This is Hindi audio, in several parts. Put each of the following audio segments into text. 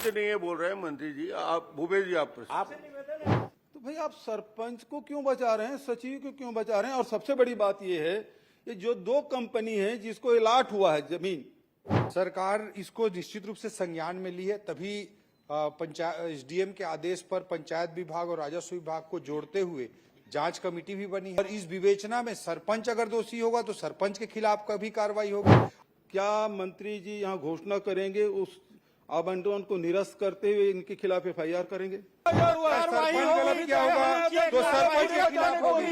औचित्य नहीं है बोल रहे हैं मंत्री जी। आप भूपेश जी आप तो भाई आप सरपंच को क्यों बचा रहे हैं, सचिव को क्यों बचा रहे हैं? और सबसे बड़ी बात यह है कि जो 2 कंपनी है जिसको अलाट हुआ है जमीन, सरकार इसको निश्चित रूप से संज्ञान में ली है, तभी पंचायत एसडीएम के आदेश पर पंचायत विभाग और राजस्व विभाग को जोड़ते हुए जांच कमेटी भी बनी है। और इस विवेचना में सरपंच अगर दोषी होगा तो सरपंच के खिलाफ कभी कार्रवाई होगी। क्या मंत्री जी यहाँ घोषणा करेंगे उस आवंटन को निरस्त करते हुए इनके खिलाफ एफआईआर करेंगे? सरपंच गलत क्या होगा तो सरपंच के खिलाफ होगी।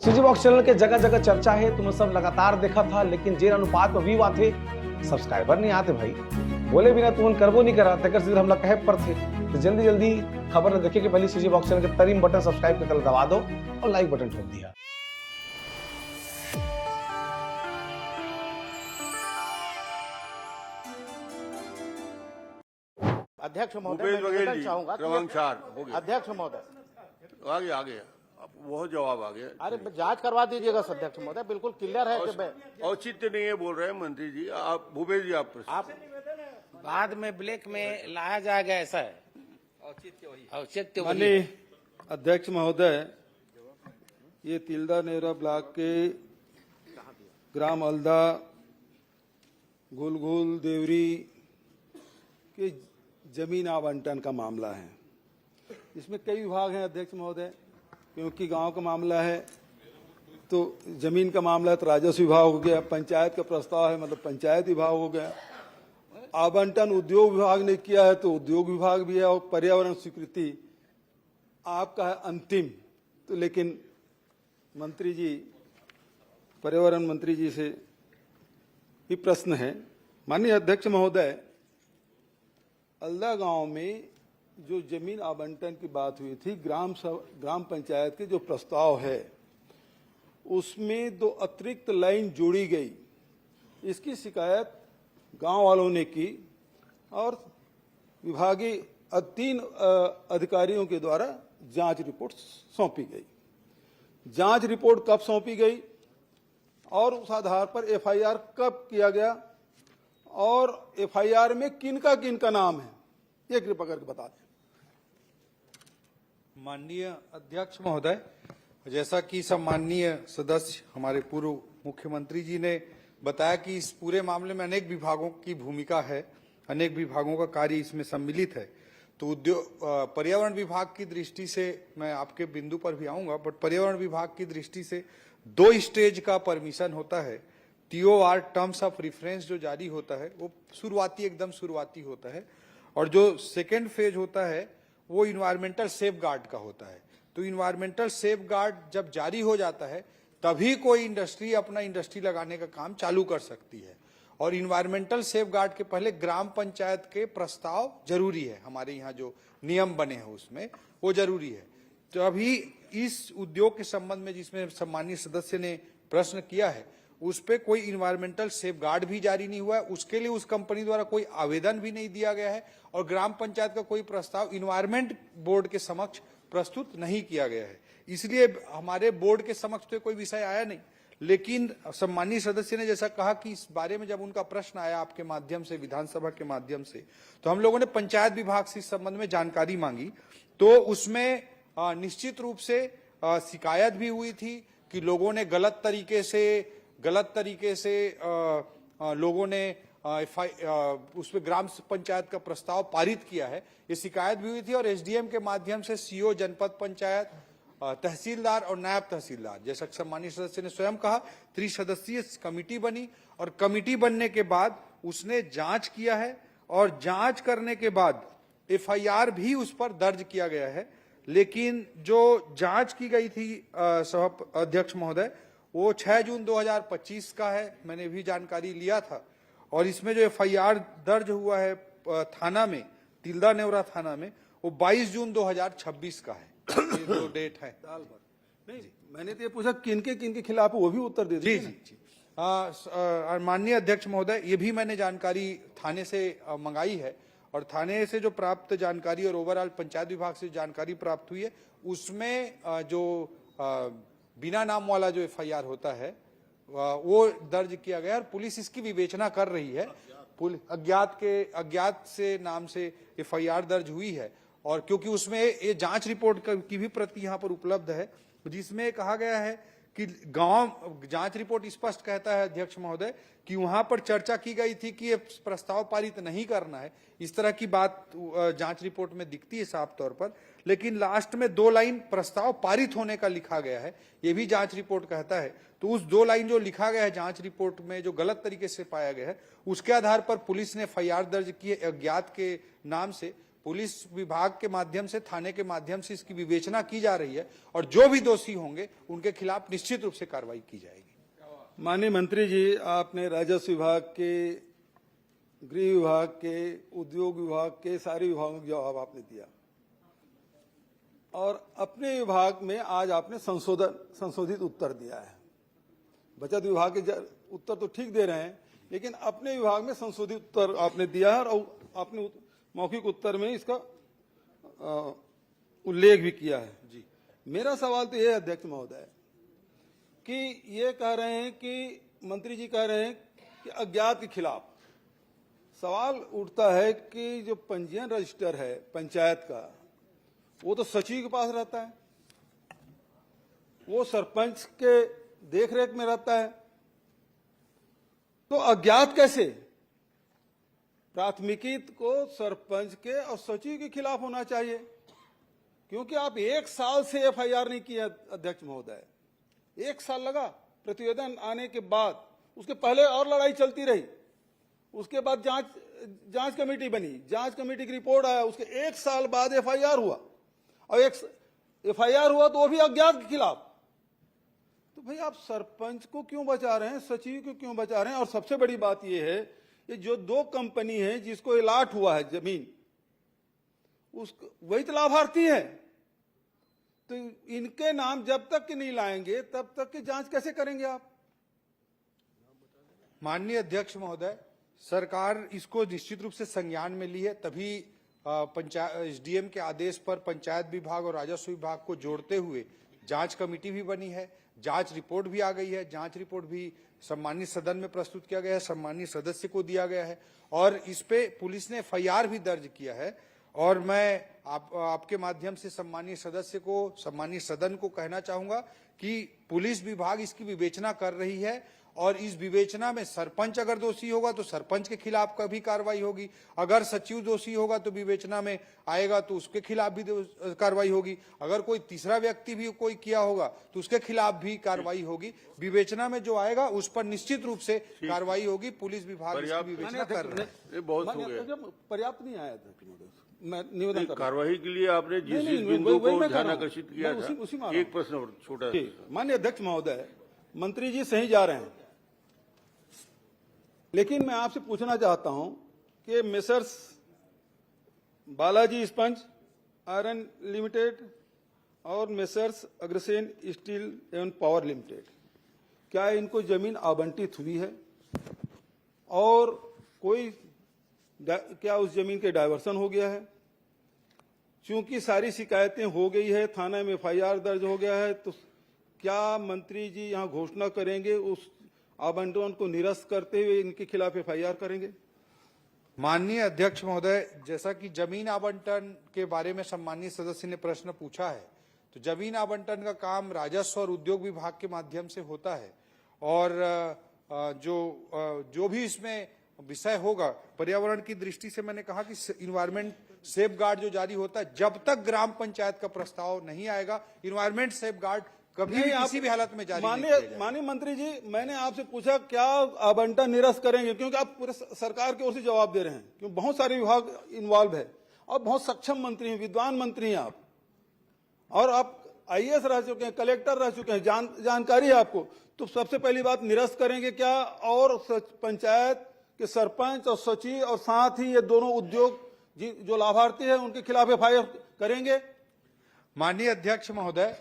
सीजी बॉक्स चैनल के जगह जगह चर्चा है, तुम सब लगातार देखा था, लेकिन जे अनुपात में व्यू आते सब्सक्राइबर नहीं आते भाई। बोले बिना तुम करबो नहीं करा तक सीधे हम लोग कहे पर थे। तो जल्दी जल्दी खबर देखे कि पहले सीजी बॉक्स चैनल के तरीम बटन सब्सक्राइब के दबा दो और लाइक बटन ठोक दिया। अध्यक्ष महोदय, भूपेश मैं बघेल जी चाहूंगा क्रमांक 4 हो गया। अध्यक्ष महोदय, आगे अब बहुत जवाब आ गया। अरे जांच करवा दीजिएगा अध्यक्ष महोदय, बिल्कुल क्लियर है कि मैं औचित्य नहीं है बोल रहे हैं मंत्री जी। आप भूपेश जी आप बाद में ब्लैक में लाया जाएगा, ऐसा है औचित्य वही। माननीय अध्यक्ष महोदय, ये तिल्दा नेवरा ब्लॉक के ग्राम अलदा गुलगुल देवरी के जमीन आवंटन का मामला है। इसमें कई विभाग हैं अध्यक्ष महोदय, क्योंकि गांव का मामला है तो जमीन का मामला है तो राजस्व विभाग हो गया, पंचायत का प्रस्ताव है मतलब पंचायत विभाग हो गया, आवंटन उद्योग विभाग ने किया है तो उद्योग विभाग भी है, और पर्यावरण स्वीकृति आपका है अंतिम। तो लेकिन मंत्री जी, पर्यावरण मंत्री जी से भी प्रश्न है। माननीय अध्यक्ष महोदय, अलदा गांव में जो जमीन आवंटन की बात हुई थी, ग्राम पंचायत के जो प्रस्ताव है उसमें 2 अतिरिक्त लाइन जोड़ी गई। इसकी शिकायत गांव वालों ने की और विभागीय 3 अधिकारियों के द्वारा जांच रिपोर्ट सौंपी गई। जांच रिपोर्ट कब सौंपी गई और उस आधार पर एफआईआर कब किया गया और एफआईआर में किनका नाम है, ये कृपा करके बता दें। माननीय अध्यक्ष महोदय, जैसा कि सम्माननीय सदस्य हमारे पूर्व मुख्यमंत्री जी ने बताया कि इस पूरे मामले में अनेक विभागों की भूमिका है, अनेक विभागों का कार्य इसमें सम्मिलित है। तो पर्यावरण विभाग की दृष्टि से मैं आपके बिंदु पर भी आऊंगा, बट पर्यावरण विभाग की दृष्टि से 2 स्टेज का परमिशन होता है। TOR टर्म्स ऑफ रेफरेंस जो जारी होता है वो एकदम शुरुआती होता है, और जो सेकेंड फेज होता है वो इन्वायरमेंटल सेफ गार्ड का होता है। तो इन्वायरमेंटल सेफ गार्ड जब जारी हो जाता है तभी कोई इंडस्ट्री अपना इंडस्ट्री लगाने का काम चालू कर सकती है, और इन्वायरमेंटल सेफ गार्ड के पहले ग्राम पंचायत के प्रस्ताव जरूरी है। हमारे यहाँ जो नियम बने हैं उसमें वो जरूरी है। तो अभी इस उद्योग के संबंध में जिसमें सम्मानीय सदस्य ने प्रश्न किया है उस पे कोई इन्वायरमेंटल सेफ गार्ड भी जारी नहीं हुआ है, उसके लिए उस कंपनी द्वारा कोई आवेदन भी नहीं दिया गया है, और ग्राम पंचायत का कोई प्रस्ताव इन्वायरमेंट बोर्ड के समक्ष प्रस्तुत नहीं किया गया है। इसलिए हमारे बोर्ड के समक्ष तो कोई विषय आया नहीं। लेकिन सम्मानीय सदस्य ने जैसा कहा कि इस बारे में जब उनका प्रश्न आया आपके माध्यम से, विधानसभा के माध्यम से, तो हम लोगों ने पंचायत विभाग से इस संबंध में जानकारी मांगी। तो उसमें निश्चित रूप से शिकायत भी हुई थी कि लोगों ने गलत तरीके से लोगों ने उसमें ग्राम पंचायत का प्रस्ताव पारित किया है, ये शिकायत भी हुई थी। और एसडीएम के माध्यम से सीओ जनपद पंचायत, तहसीलदार और नायब तहसीलदार, जैसा सम्मानीय सदस्य ने स्वयं कहा, 3 सदस्यीय कमेटी बनी, और कमेटी बनने के बाद उसने जांच किया है, और जांच करने के बाद एफआईआर भी उस पर दर्ज किया गया है। लेकिन जो जांच की गई थी सभा अध्यक्ष महोदय, वो 6 जून 2025 का है, मैंने भी जानकारी लिया था। और इसमें जो एफआईआर दर्ज हुआ है थाना में, तिल्दा नेवरा थाना में, वो 22 जून 2026 का है। ये 2 डेट है। नहीं, मैंने तो ये पूछा किनके खिलाफ वो भी उत्तर दे दीजिए। जी। माननीय अध्यक्ष महोदय, ये भी मैंने जानकारी थाने से मंगाई है, और थाने से जो प्राप्त जानकारी और ओवरऑल पंचायत विभाग से जानकारी प्राप्त हुई है उसमें जो बिना नाम वाला जो एफआईआर होता है वो दर्ज किया गया, और पुलिस इसकी विवेचना कर रही है। अज्ञात से नाम से एफआईआर दर्ज हुई है। और क्योंकि उसमें ये जांच रिपोर्ट की भी प्रति यहाँ पर उपलब्ध है, जिसमें कहा गया है कि जांच रिपोर्ट स्पष्ट कहता है अध्यक्ष महोदय कि वहां पर चर्चा की गई थी कि ये प्रस्ताव पारित नहीं करना है, इस तरह की बात जांच रिपोर्ट में दिखती है साफ तौर पर। लेकिन लास्ट में 2 लाइन प्रस्ताव पारित होने का लिखा गया है, ये भी जांच रिपोर्ट कहता है। तो उस 2 लाइन जो लिखा गया है जांच रिपोर्ट में, जो गलत तरीके से पाया गया है, उसके आधार पर पुलिस ने एफआईआर दर्ज की है अज्ञात के नाम से। पुलिस विभाग के माध्यम से, थाने के माध्यम से इसकी विवेचना की जा रही है और जो भी दोषी होंगे उनके खिलाफ निश्चित रूप से कार्रवाई की जाएगी। माननीय मंत्री जी, आपने राजस्व विभाग के, गृह विभाग के, उद्योग विभाग के, सारे विभागों का जवाब आपने दिया और अपने विभाग में आज आपने संशोधित उत्तर दिया है। बचत विभाग के उत्तर तो ठीक दे रहे हैं, लेकिन अपने विभाग में संशोधित उत्तर आपने दिया है और आपने मौखिक उत्तर में इसका उल्लेख भी किया है। जी, मेरा सवाल तो ये है अध्यक्ष महोदय कि ये कह रहे हैं कि मंत्री जी कह रहे हैं कि अज्ञात के खिलाफ, सवाल उठता है कि जो पंजीयन रजिस्टर है पंचायत का, वो तो सचिव के पास रहता है, वो सरपंच के देखरेख में रहता है, तो अज्ञात कैसे? प्राथमिकी को सरपंच के और सचिव के खिलाफ होना चाहिए, क्योंकि आप 1 साल से एफआईआर नहीं किया अध्यक्ष महोदय। 1 साल लगा प्रतिवेदन आने के बाद, उसके पहले और लड़ाई चलती रही, उसके बाद जांच कमेटी बनी, जांच कमेटी की रिपोर्ट आया, उसके 1 साल बाद एफआईआर हुआ और एफआईआर हुआ तो वो भी अज्ञात के खिलाफ। तो भाई आप सरपंच को क्यों बचा रहे हैं, सचिव को क्यों बचा रहे हैं? और सबसे बड़ी बात यह है, ये जो 2 कंपनी है जिसको अलाट हुआ है जमीन, उसको वही तो लाभार्थी है, तो इनके नाम जब तक के नहीं लाएंगे तब तक की जांच कैसे करेंगे आप? माननीय अध्यक्ष महोदय, सरकार इसको निश्चित रूप से संज्ञान में ली है, तभी पंचायत एसडीएम के आदेश पर पंचायत विभाग और राजस्व विभाग को जोड़ते हुए जांच कमेटी भी बनी है, जांच रिपोर्ट भी आ गई है। जांच रिपोर्ट भी सम्मानित सदन में प्रस्तुत किया गया है, सम्मानित सदस्य को दिया गया है और इस पे पुलिस ने एफआईआर भी दर्ज किया है। और मैं आपके माध्यम से सम्मानित सदस्य को, सम्मानित सदन को कहना चाहूंगा कि पुलिस विभाग इसकी विवेचना कर रही है और इस विवेचना में सरपंच अगर दोषी होगा तो सरपंच के खिलाफ कभी कार्रवाई होगी, अगर सचिव दोषी होगा तो विवेचना में आएगा तो उसके खिलाफ भी कार्रवाई होगी, अगर कोई तीसरा व्यक्ति भी कोई किया होगा तो उसके खिलाफ भी कार्रवाई होगी। विवेचना में जो आएगा उस पर निश्चित रूप से कार्रवाई होगी। पुलिस विभाग इसकी विवेचना कर रहा है। बहुत हो गया, पर्याप्त नहीं आया था। मैं निवेदन कर रहा हूं। कार्रवाई के लिए आपने जिस नहीं, बिंदु वही को मैं कर ध्यान रहा हूं। आकर्षित किया मैं उसी में आ था, रहा एक प्रश्न और छोटा। माननीय अध्यक्ष महोदय, मंत्री जी सही जा रहे हैं, लेकिन मैं आपसे पूछना चाहता हूं कि messrs Balaji sponge iron limited और मेसर्स अग्रसेन स्टील एवं पावर लिमिटेड, क्या इनको जमीन आवंटित हुई है और कोई क्या उस जमीन के डायवर्सन हो गया है? चूंकि सारी शिकायतें हो गई है, थाना में एफआईआर दर्ज हो गया है, तो क्या मंत्री जी यहां घोषणा करेंगे, उस आवंटन को निरस्त करते हुए इनके खिलाफ एफआईआर करेंगे? माननीय अध्यक्ष महोदय, जैसा कि जमीन आवंटन के बारे में सम्मानित सदस्य ने प्रश्न पूछा है, तो जमीन आवंटन का काम राजस्व और उद्योग विभाग के माध्यम से होता है और जो भी इसमें विषय होगा, पर्यावरण की दृष्टि से मैंने कहा कि इन्वायरमेंट सेफ गार्ड जो जारी होता है, जब तक ग्राम पंचायत का प्रस्ताव नहीं आएगा, इन्वायरमेंट सेफ गार्ड कभी भी किसी भी हालत में जारी नहीं किया जाएगा। माननीय मंत्री जी, मैंने आपसे पूछा क्या आवंटन निरस्त करेंगे, क्योंकि आप पूरे सरकार की ओर से जवाब दे रहे हैं, क्योंकि बहुत सारे विभाग इन्वॉल्व है और बहुत सक्षम मंत्री हैं, विद्वान मंत्री हैं आप, और आप आईएएस रह चुके हैं, कलेक्टर रह चुके हैं, जानकारी है आपको। तो सबसे पहली बात, निरस्त करेंगे क्या? और पंचायत के सरपंच और सचिव और साथ ही ये दोनों उद्योग जो लाभार्थी है उनके खिलाफ एफआईआर करेंगे? माननीय अध्यक्ष महोदय,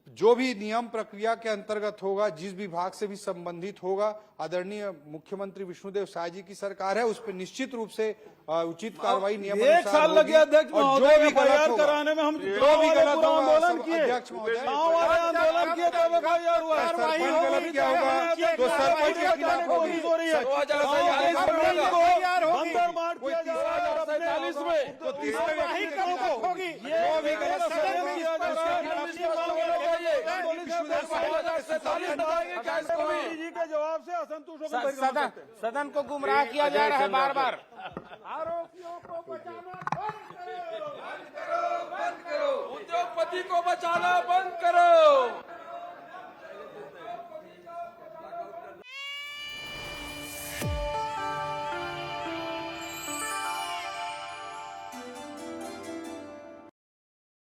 जो भी नियम प्रक्रिया के अंतर्गत होगा, जिस विभाग से भी संबंधित होगा, आदरणीय मुख्यमंत्री विष्णुदेव साय जी की सरकार है, उस पर निश्चित रूप से उचित कार्रवाई नियम 1 साल लग गया अध्यक्ष महोदय, एफआईआर कराने में। हम जो भी गलत आंदोलन किए, अध्यक्ष महोदय, गांव वाले आंदोलन किए तब एफआईआर हुआ। सरपंच गलत क्या होगा तो सरपंच के खिलाफ होगी। 45 में तो तीसरे व्यक्ति की दिक्कत होगी। जो भी गलत सदन किया जा रहा है जी के जवाब से असंतुष्ट होकर सदन सदन को गुमराह किया जा रहा है बार बार। आरोपियों को बचाना बंद करो, उद्योगपति को बचाना बंद